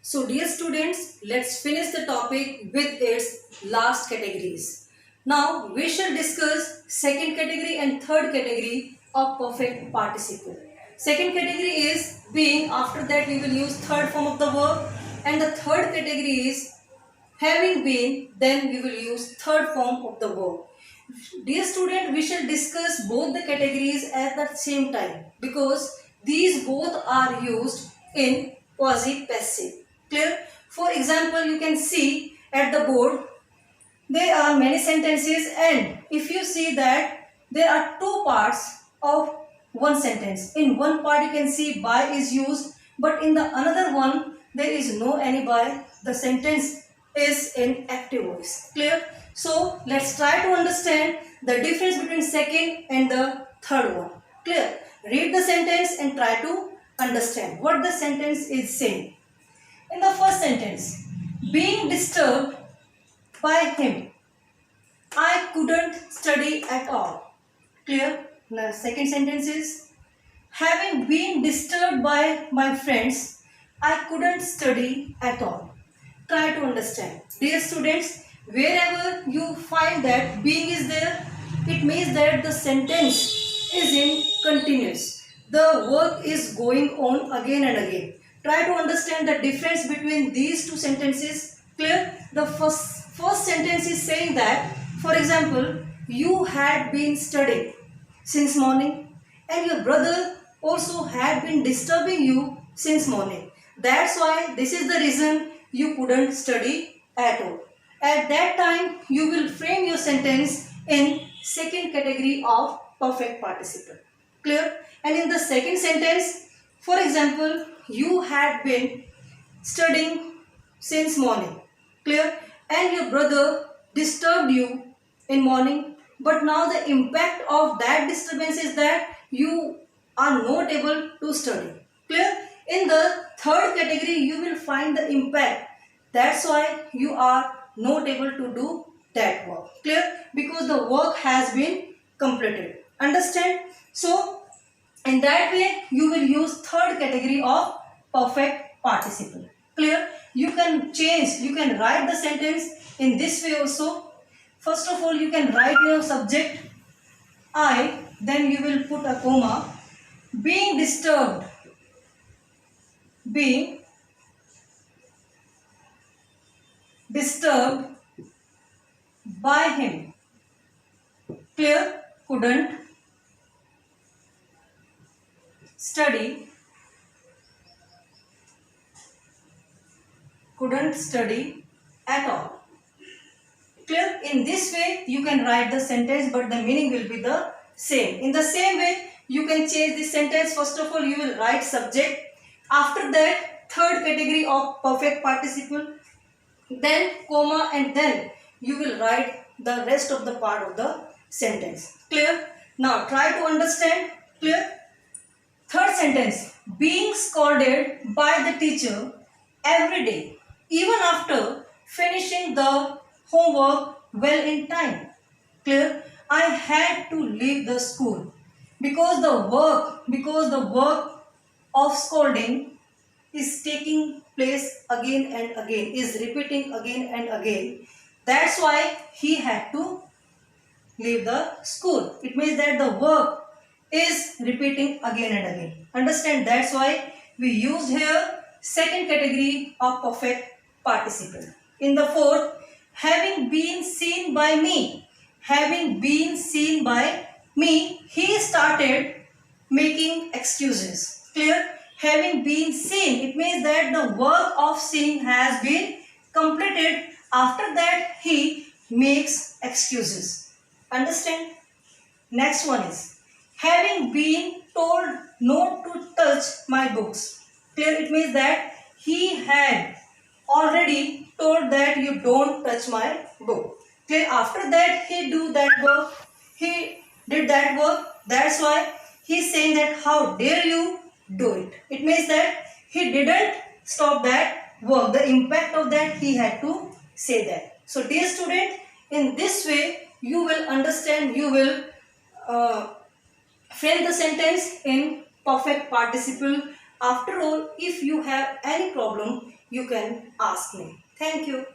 So dear students, let's finish the topic with its last categories. Now we shall discuss second category and third category of perfect participle. Second category is being, after that we will use third form of the verb, and the third category is having been, then we will use third form of the verb. Dear student, we shall discuss both the categories at the same time because these both are used in quasi-passive. Clear? For example, you can see at the board, there are many sentences, and if you see that there are two parts of one sentence. In one part you can see by is used, but in the another one there is no any by. The sentence is in active voice. Clear? So let's try to understand the difference between second and the third one. Clear? Read the sentence and try to understand what the sentence is saying. In the first sentence, being disturbed by him, I couldn't study at all. Clear? The second sentence is, having been disturbed by my friends, I couldn't study at all. Try to understand. Dear students, wherever you find that being is there, it means that the sentence is in continuous. The work is going on again and again. Try to understand the difference between these two sentences. Clear? The first sentence is saying that, for example, you had been studying since morning and your brother also had been disturbing you since morning. That's why this is the reason you couldn't study at all. At that time, you will frame your sentence in second category of perfect participle. Clear? And in the second sentence, for example, you had been studying since morning. Clear? And your brother disturbed you in morning, but now the impact of that disturbance is that you are not able to study. Clear? In the third category, you will find the impact. That's why you are not able to do that work. Clear? Because the work has been completed. Understand? So, in that way, you will use third category of perfect participle. Clear? You can change, you can write the sentence in this way also. First of all, you can write your subject I, then you will put a comma. Being disturbed, being disturbed by him. Clear? Couldn't study, couldn't study at all. Clear? In this way, you can write the sentence, but the meaning will be the same. In the same way, you can change this sentence. First of all, you will write subject. After that, third category of perfect participle, then comma, and then you will write the rest of the part of the sentence. Clear? Now, try to understand. Clear? Third sentence, being scolded by the teacher every day, even after finishing the homework well in time. Clear? I had to leave the school because the work of scolding is taking place again and again, is repeating again and again. That's why he had to leave the school. It means that the work is repeating again and again. Understand? That's why we used here second category of perfect participle. In the fourth, having been seen by me. Having been seen by me, he started making excuses. Clear? Having been seen, it means that the work of seeing has been completed. After that, he makes excuses. Understand? Next one is, having been told not to touch my books. Clear? It means that he had already told that you don't touch my book. Clear? After that, he do that work. He did that work. That's why he's saying that how dare you do it. It means that he didn't stop that work. The impact of that he had to say that. So dear student, in this way you will understand, you will frame the sentence in perfect participle. After all, if you have any problem, you can ask me. Thank you.